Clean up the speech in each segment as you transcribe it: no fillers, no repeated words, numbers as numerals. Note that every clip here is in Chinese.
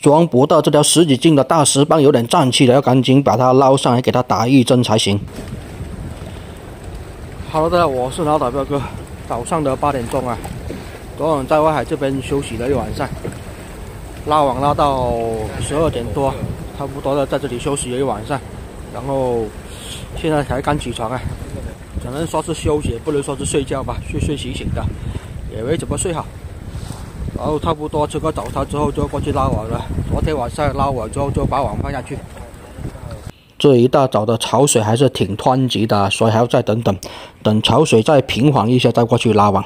装不到这条10几斤的大石蚌有点胀气了，要赶紧把它捞上来，给它打一针才行。Hello， 大家好，我是老打表哥。早上的8点钟啊，昨晚在外海这边休息了一晚上，拉网拉到12点多，差不多的在这里休息了一晚上，然后现在才刚起床啊，只能说是休息，不能说是睡觉吧，睡醒醒的，也没怎么睡好。然后差不多吃个早餐之后就过去拉网了。昨天晚上拉网之后就把网放下去。这一大早的潮水还是挺湍急的，所以还要再等潮水再平缓一下再过去拉网。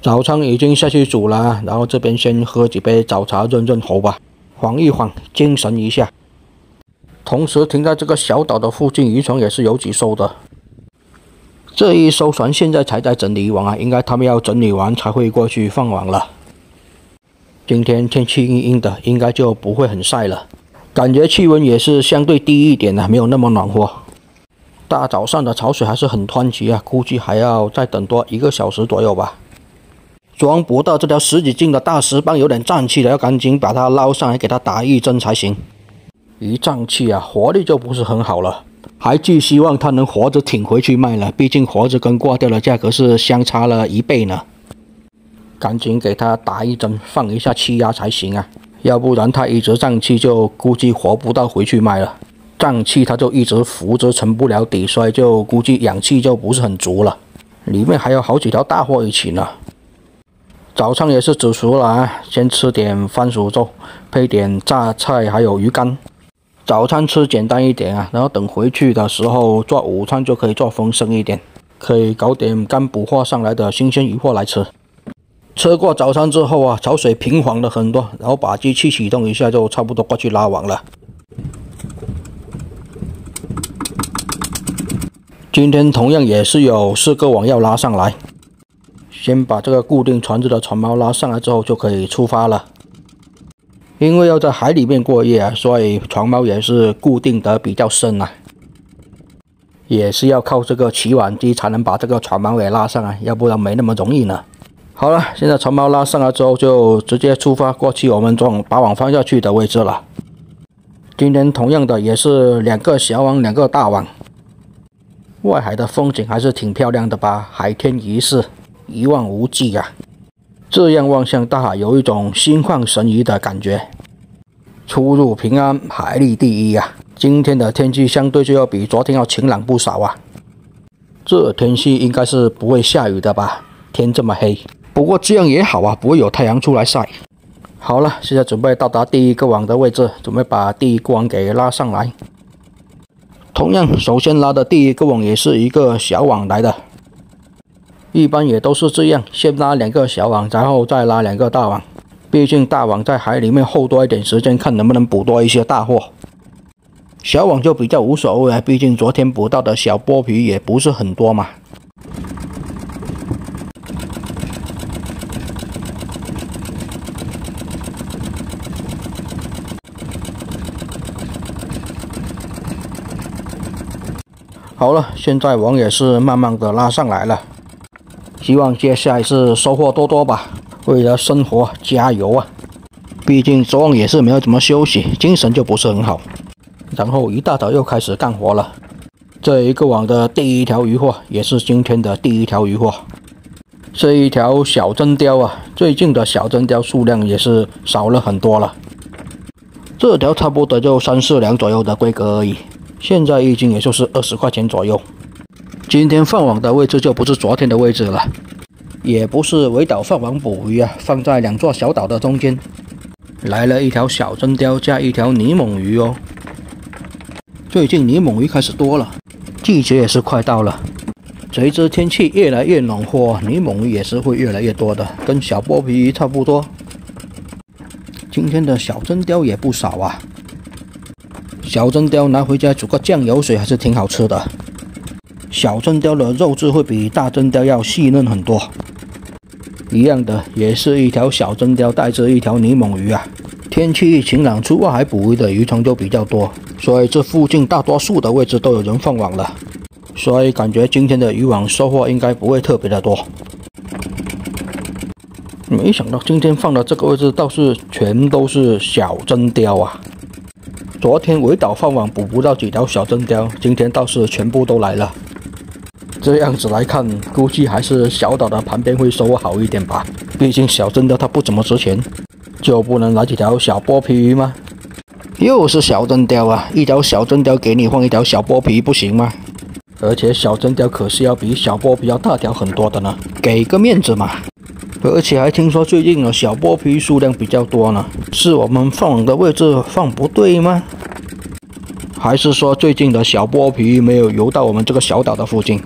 早餐已经下去煮了，然后这边先喝几杯早茶润喉吧，缓一缓，精神一下。同时停在这个小岛的附近渔船也是有几艘的。这一艘船现在才在整理网啊，应该他们要整理完才会过去放网了。今天天气阴阴的，应该就不会很晒了。感觉气温也是相对低一点的，没有那么暖和。大早上的潮水还是很湍急啊，估计还要再等多1个小时左右吧。装不到这条10几斤的大石蚌有点胀气了，要赶紧把它捞上来，给它打一针才行。一胀气啊，活力就不是很好了。还寄希望它能活着挺回去卖了，毕竟活着跟挂掉的价格是相差了1倍呢。赶紧给它打一针，放一下气压才行啊，要不然它一直胀气就估计活不到回去卖了。胀气它就一直浮着沉不了底，所以就估计氧气就不是很足了。里面还有好几条大货一起呢。早餐也是煮熟了啊，先吃点番薯粥，配点榨菜还有鱼干。早餐吃简单一点啊，然后等回去的时候做午餐就可以做丰盛一点，可以搞点刚捕获上来的新鲜鱼货来吃。吃过早餐之后啊，潮水平缓了很多，然后把机器启动一下就差不多过去拉网了。今天同样也是有4个网要拉上来，先把这个固定船只的船锚拉上来之后就可以出发了。因为要在海里面过夜啊，所以船锚也是固定得比较深啊，也是要靠这个起网机才能把这个船锚给拉上来，要不然没那么容易呢。好了，现在船锚拉上来之后，就直接出发过去我们把网放下去的位置了。今天同样的也是2个小网，2个大网。外海的风景还是挺漂亮的吧，海天一色，一望无际啊。这样望向大海，有一种心旷神怡的感觉。出入平安，海力第一啊！今天的天气相对就要比昨天要晴朗不少啊。这天气应该是不会下雨的吧？天这么黑。不过这样也好啊，不会有太阳出来晒。好了，现在准备到达第1个网的位置，准备把第1个网给拉上来。同样，首先拉的第1个网也是一个小网来的，一般也都是这样，先拉2个小网，然后再拉2个大网。毕竟大网在海里面hold多一点时间，看能不能捕多一些大货。小网就比较无所谓啊，毕竟昨天捕到的小剥皮也不是很多嘛。好了，现在网也是慢慢的拉上来了，希望接下来是收获多多吧。为了生活加油啊！毕竟昨晚也是没有怎么休息，精神就不是很好。然后一大早又开始干活了。这一个网的第1条渔获，也是今天的第1条渔获。这一条小真鲷啊，最近的小真鲷数量也是少了很多了。这条差不多就3、4两左右的规格而已。现在一斤也就是20块钱左右。今天放网的位置就不是昨天的位置了，也不是围岛放网捕鱼啊，放在2座小岛的中间，来了一条小真鲷加一条泥猛鱼哦。最近泥猛鱼开始多了，季节也是快到了。随着天气越来越暖和，泥猛鱼也是会越来越多的，跟小剥皮鱼差不多。今天的小真鲷也不少啊。小真鲷拿回家煮个酱油水还是挺好吃的。小真鲷的肉质会比大真鲷要细嫩很多。一样的，也是一条小真鲷带着一条泥猛鱼啊。天气晴朗，出外海捕鱼的渔船就比较多，所以这附近大多数的位置都有人放网了。所以感觉今天的渔网收获应该不会特别的多。没想到今天放的这个位置倒是全都是小真鲷啊！昨天围岛放网捕不到几条小真鲷，今天倒是全部都来了。这样子来看，估计还是小岛的旁边会收获好一点吧。毕竟小真鲷它不怎么值钱，就不能来几条小剥皮鱼吗？又是小真鲷啊！一条小真鲷给你换一条小剥皮不行吗？而且小真鲷可是要比小剥皮要大条很多的呢，给个面子嘛！而且还听说最近的小剥皮数量比较多呢，是我们放网的位置放不对吗？还是说最近的小剥皮没有游到我们这个小岛的附近，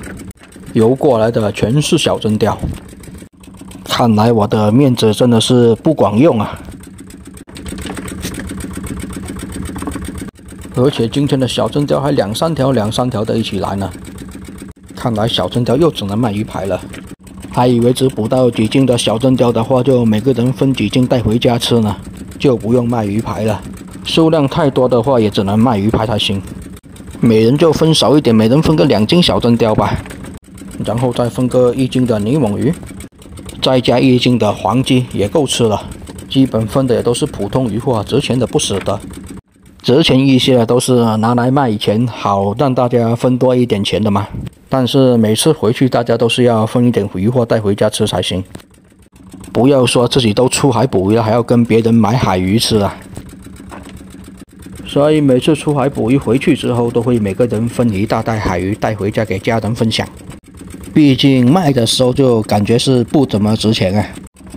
游过来的全是小真鲷？看来我的面子真的是不管用啊！而且今天的小真鲷还两三条的一起来呢，看来小真鲷又只能卖鱼排了。还以为只捕到几斤的小真鲷的话，就每个人分几斤带回家吃呢，就不用卖鱼排了。数量太多的话，也只能卖鱼排才行。每人就分少一点，每人分个2斤小真鲷吧，然后再分个1斤的泥猛鱼，再加1斤的黄鸡也够吃了。基本分的也都是普通鱼货，值钱的不死的。值钱一些都是拿来卖钱，好让大家分多一点钱的嘛。但是每次回去大家都是要分一点鱼货带回家吃才行，不要说自己都出海捕鱼了，还要跟别人买海鱼吃啊。所以每次出海捕鱼回去之后，都会每个人分一大袋海鱼带回家给家人分享。毕竟卖的时候就感觉是不怎么值钱啊，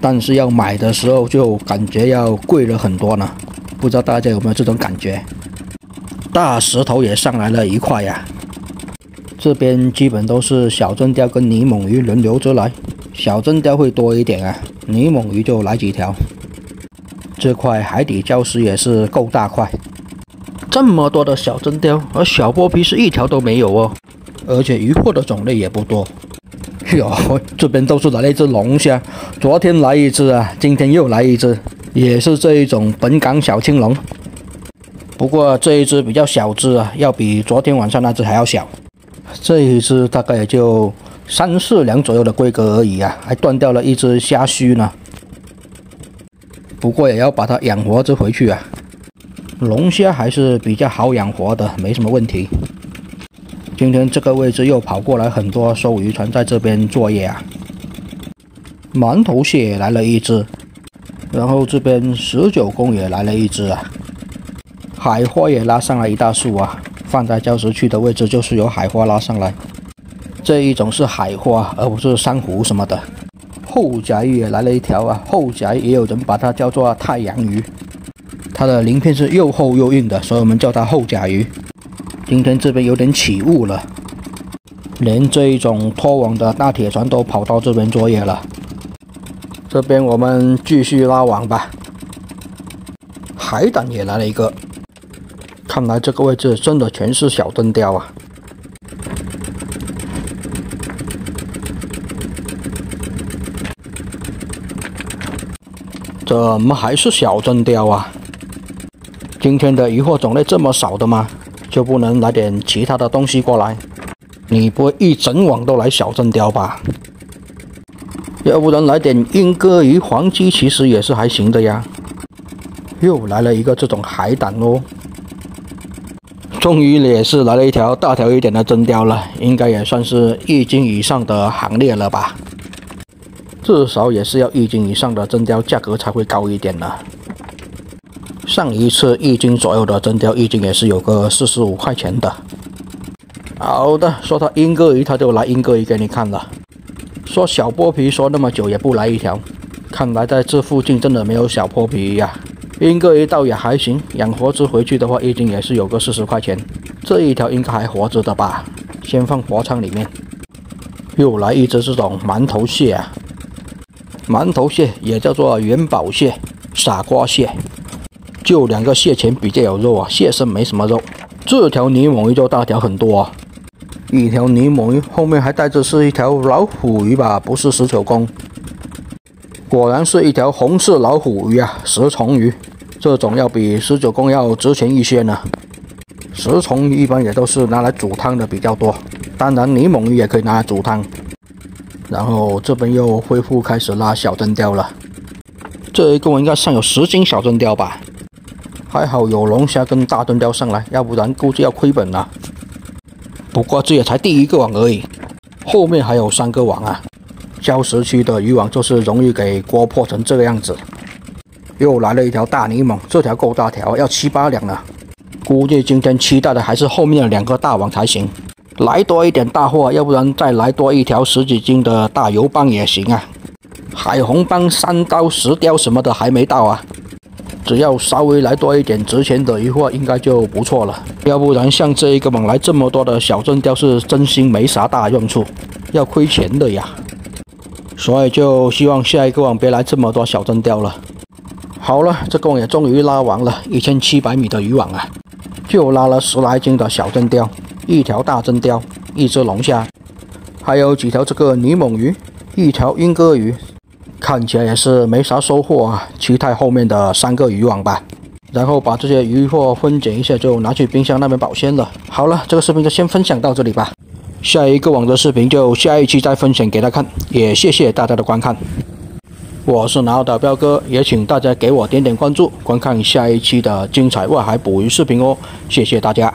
但是要买的时候就感觉要贵了很多呢。不知道大家有没有这种感觉？大石头也上来了1块呀。这边基本都是小真鲷跟泥猛鱼轮流着来，小真鲷会多一点啊，泥猛鱼就来几条。这块海底礁石也是够大块，这么多的小真鲷，而小剥皮是一条都没有哦，而且鱼货的种类也不多。哟，这边都是来了一只龙虾，昨天来一只啊，今天又来一只，也是这一种本港小青龙。不过这一只比较小只啊，要比昨天晚上那只还要小。这一只大概也就3、4两左右的规格而已啊，还断掉了一只虾须呢。不过也要把它养活着回去啊。龙虾还是比较好养活的，没什么问题。今天这个位置又跑过来很多收渔船在这边作业啊。馒头蟹也来了一只，然后这边19公也来了一只啊。海花也拉上来一大束啊。放在礁石区的位置就是由海花拉上来，这一种是海花，而不是珊瑚什么的。后甲鱼也来了一条啊，后甲鱼也有人把它叫做太阳鱼，它的鳞片是又厚又硬的，所以我们叫它后甲鱼。今天这边有点起雾了，连这一种拖网的大铁船都跑到这边作业了。这边我们继续拉网吧。海胆也来了一个。看来这个位置真的全是小真鲷啊！怎么还是小真鲷啊？今天的鱼货种类这么少的吗？就不能来点其他的东西过来？你不会一整网都来小真鲷吧？要不然来点英哥鱼、黄鸡其实也是还行的呀。又来了一个这种海胆哦。终于也是来了一条大条一点的真鲷了，应该也算是1斤以上的行列了吧？至少也是要1斤以上的真鲷，价格才会高一点呢。上一次1斤左右的真鲷，1斤也是有个45块钱的。好的，说它英哥鱼，它就来英哥鱼给你看了。说小剥皮，说那么久也不来一条，看来在这附近真的没有小剥皮鱼呀。英哥鱼倒也还行，养活着回去的话，1斤也是有个40块钱。这一条应该还活着的吧？先放货仓里面。又来一只这种馒头蟹啊！馒头蟹也叫做元宝蟹、傻瓜蟹，就2个蟹钳比较有肉啊，蟹身没什么肉。这条泥猛鱼就大条很多啊，一条泥猛鱼后面还带着是一条老虎鱼吧，不是19公。果然是一条红色老虎鱼啊，食虫鱼。这种要比19公要值钱一些呢。食虫鱼一般也都是拿来煮汤的比较多，当然泥猛鱼也可以拿来煮汤。然后这边又恢复开始拉小真鲷了，这一个网应该上有10斤小真鲷吧，还好有龙虾跟大真鲷上来，要不然估计要亏本了。不过这也才第1个网而已，后面还有3个网啊。礁石区的渔网就是容易给锅破成这个样子。又来了一条大泥猛，这条够大条，要7、8两了。估计今天期待的还是后面的2个大网才行。来多一点大货，要不然再来多一条10几斤的大油蚌也行啊。海红蚌3刀10雕什么的还没到啊，只要稍微来多一点值钱的鱼货应该就不错了。要不然像这一个网来这么多的小真鲷是真心没啥大用处，要亏钱的呀。所以就希望下一个网别来这么多小真鲷了。好了，这个网也终于拉完了，1700米的渔网啊，就拉了10来斤的小真鲷，1条大真鲷，1只龙虾，还有几条这个泥猛鱼，1条晕鸽鱼。看起来也是没啥收获啊，期待后面的3个渔网吧。然后把这些鱼货分拣一下，就拿去冰箱那边保鲜了。好了，这个视频就先分享到这里吧。下一个网的视频就下一期再分享给大家看，也谢谢大家的观看。我是拿岛彪哥，也请大家给我点点关注，观看下一期的精彩外海捕鱼视频哦，谢谢大家。